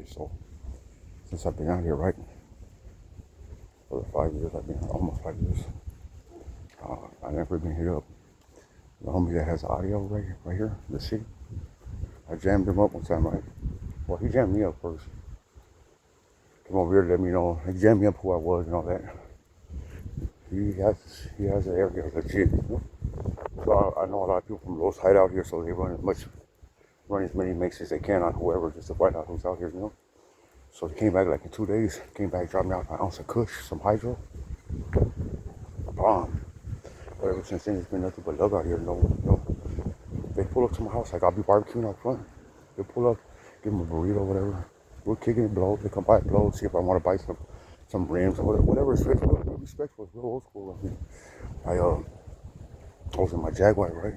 Okay, so since I've been out here, right, for the 5 years, I've been almost 5 years. I've never been hit up. The homie that has audio right here, the city. I jammed him up one time, right? Well, he jammed me up first. Came over here to let me know. He jammed me up who I was and all that. He has an area legit. So I know a lot of people from Los hide out here, so they run as many makes as they can on whoever just to find out who's out here, So he came back like in 2 days. Came back, dropped me out an ounce of Kush, some hydro, bomb. But ever since then, it's been nothing but love out here. No. They pull up to my house, like I'll be barbecuing out front. They pull up, give them a burrito, whatever. We're kicking it, blow. They come by, blow, see if I want to buy some rims or whatever. It's respectful. It's real old school. I was in my Jaguar, right?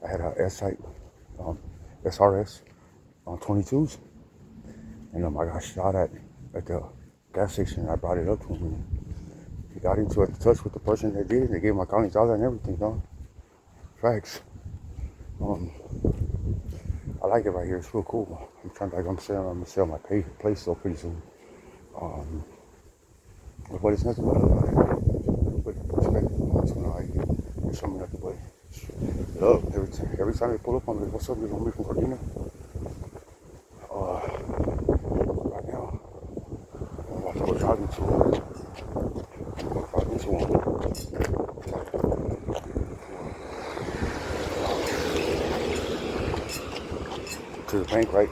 I had a S-Type, SRS on 22s, and I got shot at the gas station. I brought it up to him, and he got into a touch with the person that did it. They gave my county dollar and everything, dog. Facts. I like it right here. It's real cool. I'm gonna sell my place so pretty soon. But it's nothing but respect. It's something nothing but love. Every time they pull up on me, what's up, you homie from Cordina? Right now, I'm about to go talking to him. To the bank, right?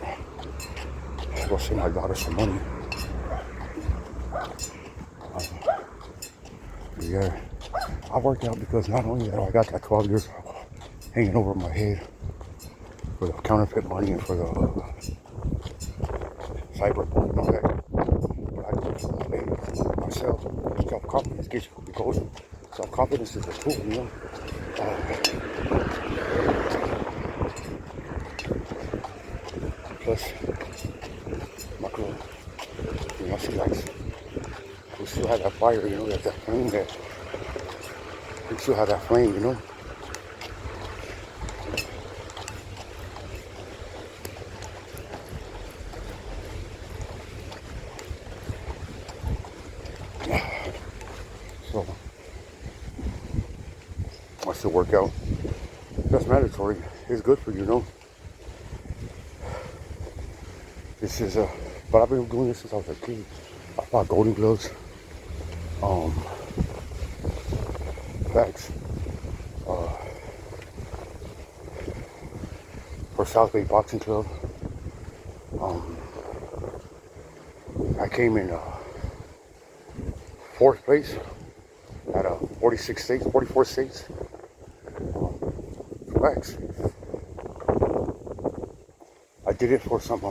Go send my daughter some money. Yeah, I worked out because not only that I got that 12 years hanging over my head for the counterfeit money and for the cyberbullying and all that, but I do it for my lady, myself. Self-confidence gets you because self-confidence is a tool, Plus, my girl, she likes. We still have that fire, that flame there. We still have that flame, So, I still work out. That's mandatory. It's good for you, This is but I've been doing this since I was a kid. I bought Golden Gloves. Facts. For South Bay Boxing Club. I came in 4th place out of 44 states. Facts. I did it for some.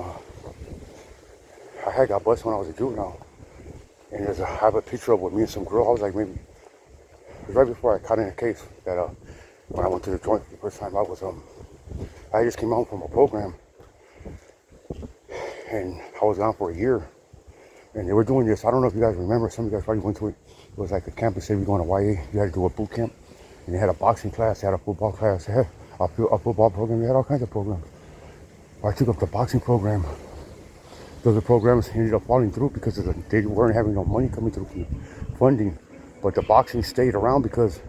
I had got busted when I was a juvenile, and I have a picture of with me and some girl. I was like maybe it was right before I caught in a case that when I went to the joint for the first time. I just came home from a program, and I was gone for a year, and they were doing this. I don't know if you guys remember. Some of you guys probably went to it. It was like a campus. Say you're going to YA, you had to do a boot camp, and they had a boxing class, they had a football class, they had a football program, they had all kinds of programs. I took up the boxing program. Those programs ended up falling through because they weren't having no money coming through from the funding. But the boxing stayed around because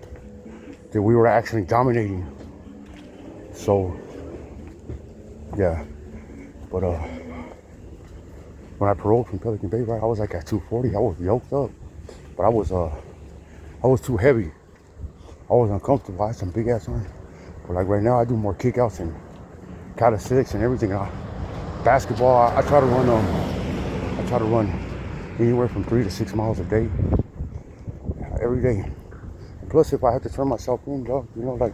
we were actually dominating. So, yeah. But when I paroled from Pelican Bay, right, I was like at 240. I was yoked up, but I was too heavy. I was uncomfortable. I had some big ass arms. But like right now, I do more kickouts and calisthenics and everything. Basketball, I try to run anywhere from 3 to 6 miles a day, every day. Plus, if I have to turn myself in, dog, like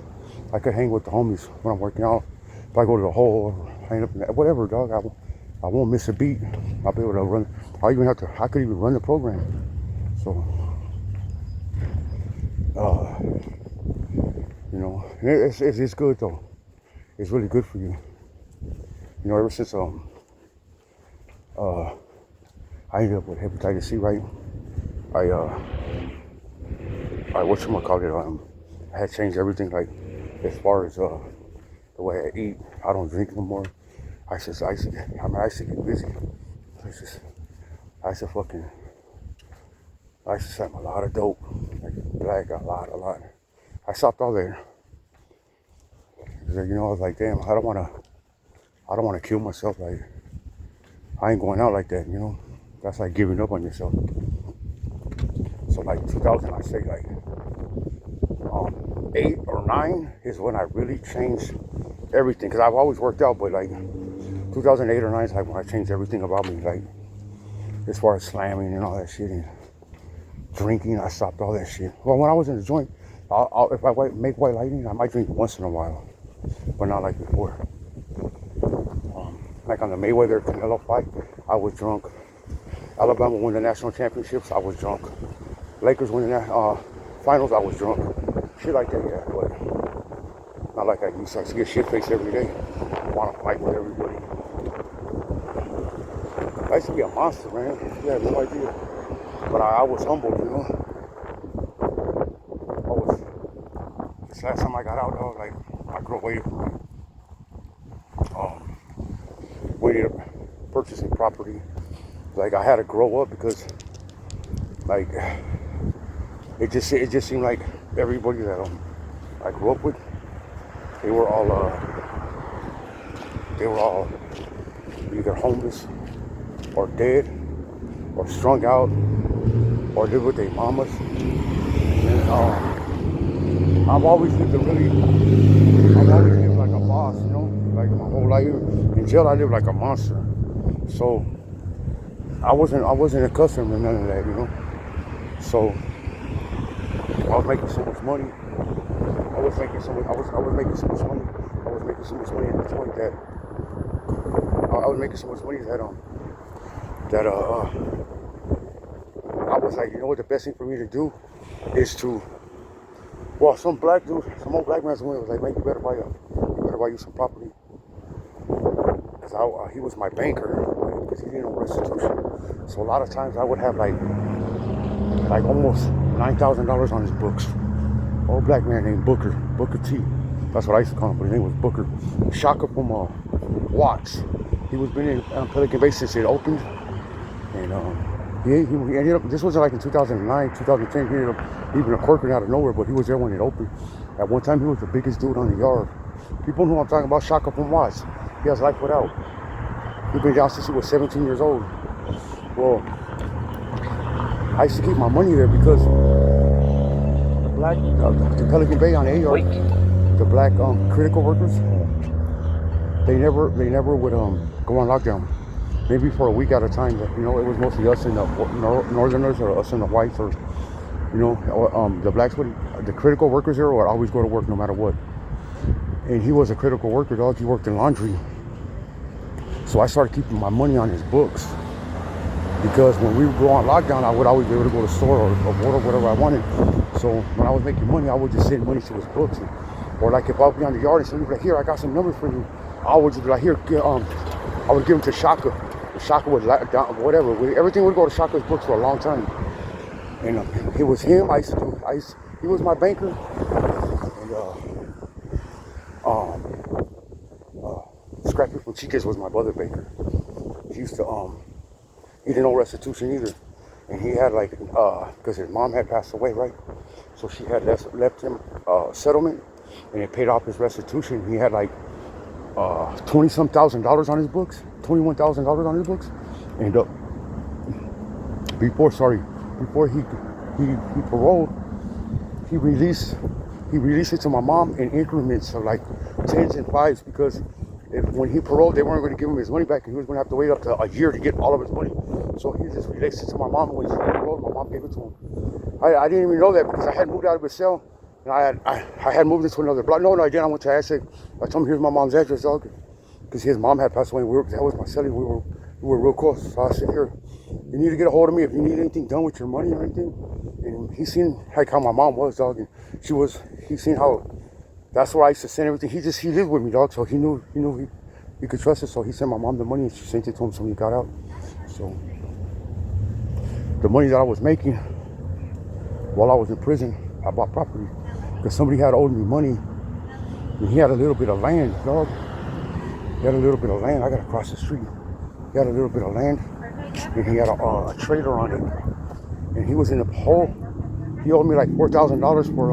I could hang with the homies when I'm working out. If I go to the hole or hang up in that, whatever, dog, I won't miss a beat. I'll be able to run. I could even run the program. So, it's good though. It's really good for you. Ever since I ended up with hepatitis C, right? I had changed everything, like as far as the way I eat. I don't drink no more. I used to get busy. places. I used to fucking, I used to sell a lot of dope. Like black, a lot. I stopped all there. Because, you know, I was like, damn, I don't wanna kill myself. Like, I ain't going out like that, you know? That's like giving up on yourself. So like 2000, I say like 8 or 9 is when I really changed everything. Cause I've always worked out, but like 2008 or 9 is like when I changed everything about me. Like as far as slamming and all that shit and drinking, I stopped all that shit. Well, when I was in the joint, if I make white lightning, I might drink once in a while, but not like before. Like on the Mayweather Canelo fight, I was drunk. Alabama won the national championships, I was drunk. Lakers win the finals, I was drunk. Shit like that, yeah, but not like I used to get shit faced every day. Want to fight with everybody. I used to be a monster, man. You have no idea. But I was humbled, you know. This last time I got out, dog, like, I grew away from waiting up purchasing property. Like, I had to grow up because, like, it just seemed like everybody that I grew up with, they were all either homeless or dead or strung out or lived with their mamas. And I've always lived like a boss, you know, like my whole life. In jail, I lived like a monster. So I wasn't accustomed to none of that, you know. So I was making so much money. I was making so much money at the point that I was making so much money that I was like, you know what, the best thing for me to do is to, well, some old black man's was like, man, you better buy you some property. Because he was my banker, right? Because he didn't know restitution. So a lot of times I would have like almost $9,000 on his books. Old black man named Booker T. That's what I used to call him, but his name was Booker. Shaka from Watts. He was been in Pelican Bay since it opened, and he ended up. This was like in 2009, 2010. He ended up leaving a corporate out of nowhere, but he was there when it opened. At one time, he was the biggest dude on the yard. People know I'm talking about. Shaka from Watts. He has life without. He's been down since he was 17 years old. Well, I used to keep my money there because the Pelican Bay on AR, the black critical workers, they never would go on lockdown. Maybe for a week at a time. But, you know, it was mostly us and the northerners or us and the whites, or you know, the blacks the critical workers there would always go to work no matter what. And he was a critical worker, dog. He worked in laundry. So I started keeping my money on his books. Because when we would go on lockdown, I would always be able to go to the store or order whatever I wanted. So when I was making money, I would just send money to his books. Or like if I would be on the yard and somebody would be like, here, I got some numbers for you. I would just be like, here, I would give them to Shaka. And Shaka would, whatever. Everything would go to Shaka's books for a long time. And it was him. He was my banker. And Scrappy from Chica's was my brother banker. He used to, he didn't know restitution either. And he had like, because his mom had passed away, right? So she had left him settlement, and it paid off his restitution. He had like $20-some thousand on his books, $21,000 on his books. And before he paroled, he released it to my mom in increments of like 10s and 5s, because when he paroled, they weren't going to give him his money back, and he was going to have to wait up to a year to get all of his money. So he just released it to my mom. When he paroled, my mom gave it to him. I didn't even know that because I had moved out of his cell, and I had moved into another block. No, I didn't. I went to Aztec. I told him, here's my mom's address, dog, because his mom had passed away. That was my cellie. We were real close. So I said, here, you need to get a hold of me if you need anything done with your money or anything. And he seen like how my mom was, dog, and he seen how. That's where I used to send everything. He lived with me, dog, so he knew he could trust it. So he sent my mom the money, and she sent it to him so he got out. So the money that I was making while I was in prison, I bought property because somebody had owed me money, and he had a little bit of land, dog. He had a little bit of land. I gotta cross the street. He had a little bit of land, and he had a trailer on it, and he was in the hole. He owed me like $4,000 for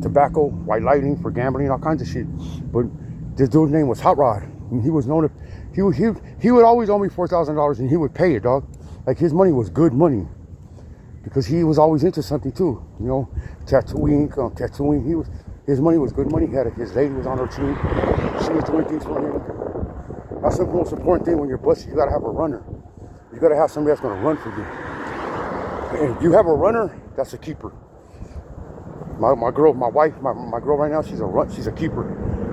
tobacco, white lightning, for gambling, all kinds of shit. But this dude's name was Hot Rod, and he was known to, he would always owe me $4,000, and he would pay it, dog. Like, his money was good money, because he was always into something too, you know, tattooing. His money was good money. His lady was on her team. She was doing things for him. That's the most important thing when you're busted. You gotta have a runner. You gotta have somebody that's gonna run for you. And if you have a runner, that's a keeper. My girl, my wife, my girl right now, she's a keeper.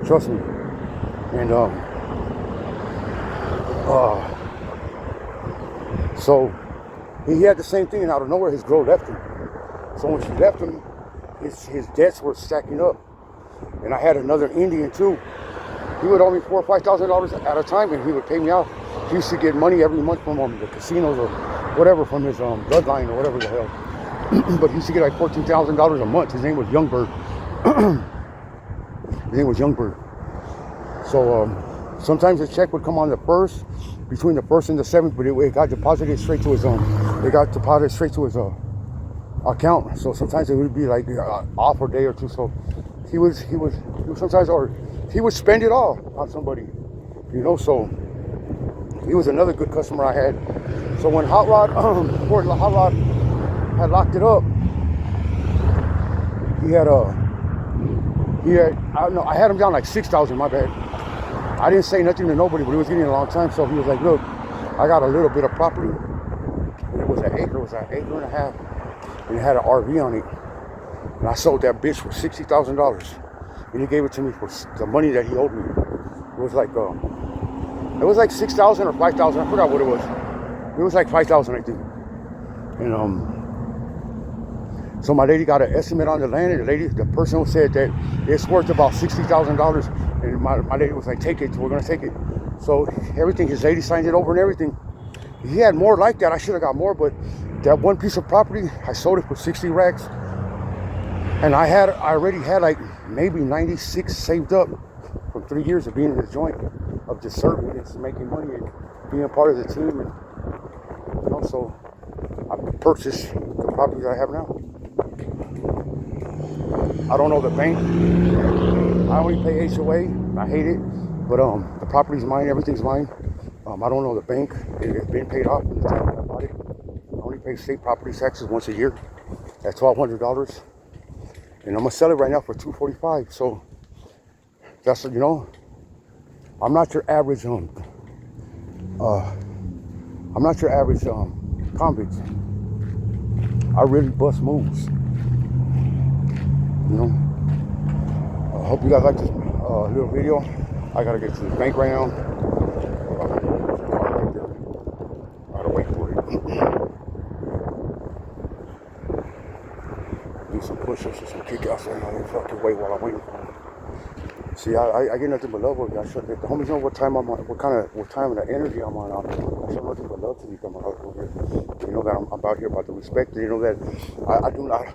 Trust me. And so he had the same thing, and out of nowhere, his girl left him. So when she left him, his debts were stacking up. And I had another Indian too. He would owe me $4,000 or $5,000 at a time, and he would pay me out. He used to get money every month from the casinos or whatever, from his bloodline or whatever the hell. But he used to get like $14,000 a month. His name was Youngbird. His name was Youngbird. So sometimes the check would come on the first, between the first and the seventh, but it got deposited straight to his account. So sometimes it would be like off a day or two. So he would sometimes, or he would spend it all on somebody, you know. So he was another good customer I had. So when Hot Rod had locked it up, I had him down like 6,000. My bad. I didn't say nothing to nobody, but it was getting a long time. So he was like, "Look, I got a little bit of property, and it was an acre and a half, and it had an RV on it, and I sold that bitch for $60,000, and he gave it to me for the money that he owed me. It was like 6,000 or 5,000. I forgot what it was. It was like 5,000, I think. And so my lady got an estimate on the land, and the person said that it's worth about $60,000, and my lady was like, "Take it, we're gonna take it." So everything, his lady signed it over and everything. He had more like that. I should have got more, but that one piece of property, I sold it for 60 racks, and I already had like maybe 96 saved up from 3 years of being in the joint, of just serving and making money and being a part of the team, and you know, so I purchased the properties I have now. I don't know the bank. I only pay HOA. I hate it, but the property's mine. Everything's mine. I don't know the bank. It's been paid off from the time I bought it. I only pay state property taxes once a year. That's $1,200, and I'm gonna sell it right now for $245. So that's, you know, I'm not your average convict. I really bust moves. You know. I hope you guys like this little video. I gotta get to the bank right now. Right there. I gotta wait for it. Do some push-ups or some kick-outs right now. Fucking wait while I'm waiting for them. See, I get nothing but love with you. The homies know what time I'm on, what time and the energy I'm on. I show nothing but love to you coming out over here. You know that I'm about here about the respect. You know that I do not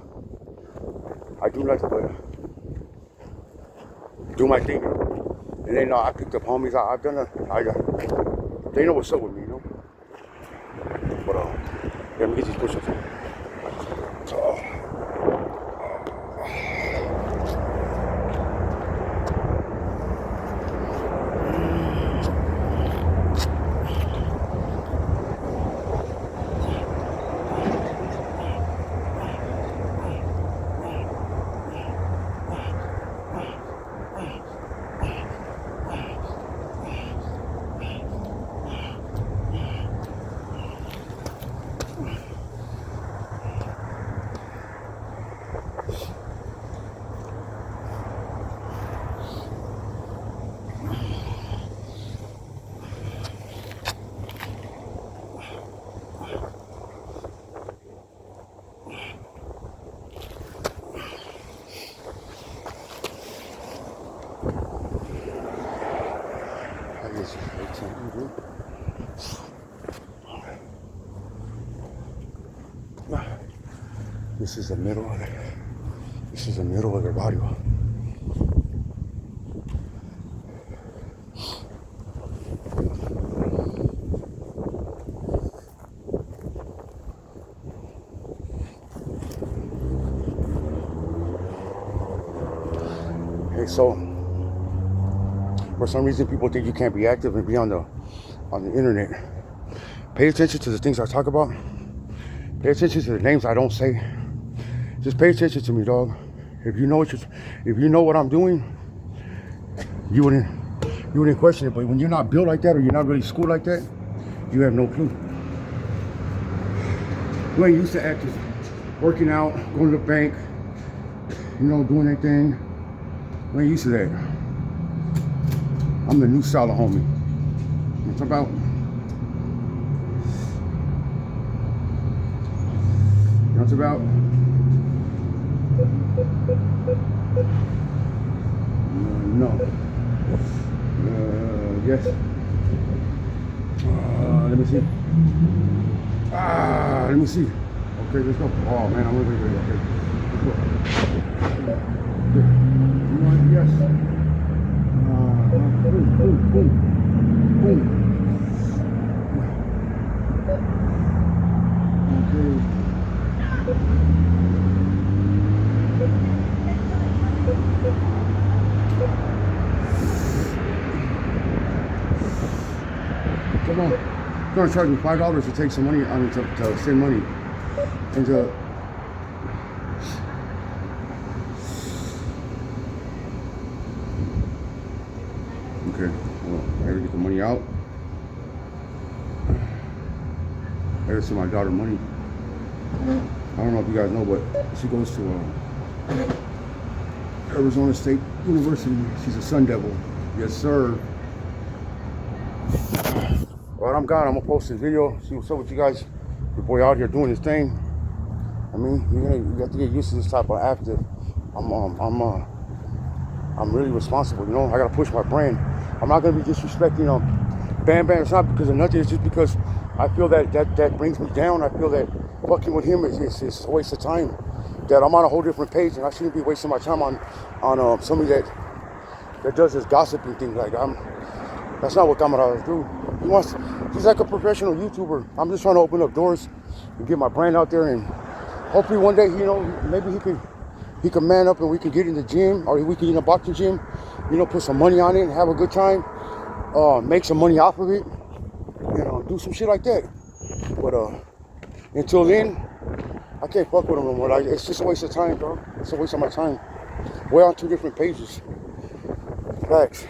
but do my thing. And they know I picked up homies. They know what's up with me, you know. But let me get these push-ups. This is the middle of the barrio. Okay, so for some reason people think you can't be active and be on the internet. Pay attention to the things I talk about. Pay attention to the names I don't say. Just pay attention to me, dog. If you know what I'm doing, you wouldn't question it. But when you're not built like that or you're not really schooled like that, you have no clue. You ain't used to acting, working out, going to the bank, doing that thing. You ain't used to that. I'm the new Salah, homie. What's about? What's about? No. Yes. Let me see. Let me see. Okay, let's go. Oh man, I'm really good. Okay, let's go. Okay. You want yes? Boom, boom, boom, boom. Okay. Come on. You're gonna charge me $5 to take some money, to send money. And okay, well, I gotta get the money out. I gotta send my daughter money. I don't know if you guys know, but she goes to Arizona State University. She's a Sun Devil. Yes, sir. Well, I'm gone. I'm gonna post this video. See what's up with you guys. Your boy out here doing his thing. I mean, you have to get used to this type of active. I'm really responsible. I gotta push my brand. I'm not gonna be disrespecting Bam Bam. It's not because of nothing. It's just because I feel that brings me down. I feel that fucking with him is a waste of time. That I'm on a whole different page, and I shouldn't be wasting my time on somebody that does this gossiping thing. Like that's not what Camaradas do. He's like a professional YouTuber. I'm just trying to open up doors and get my brand out there, and hopefully one day, maybe he can man up and we can get in the gym, or we can get in a boxing gym, put some money on it and have a good time, make some money off of it, do some shit like that. But until then, I can't fuck with him no more. Like, it's just a waste of time, bro. It's a waste of my time. We're on two different pages. Facts.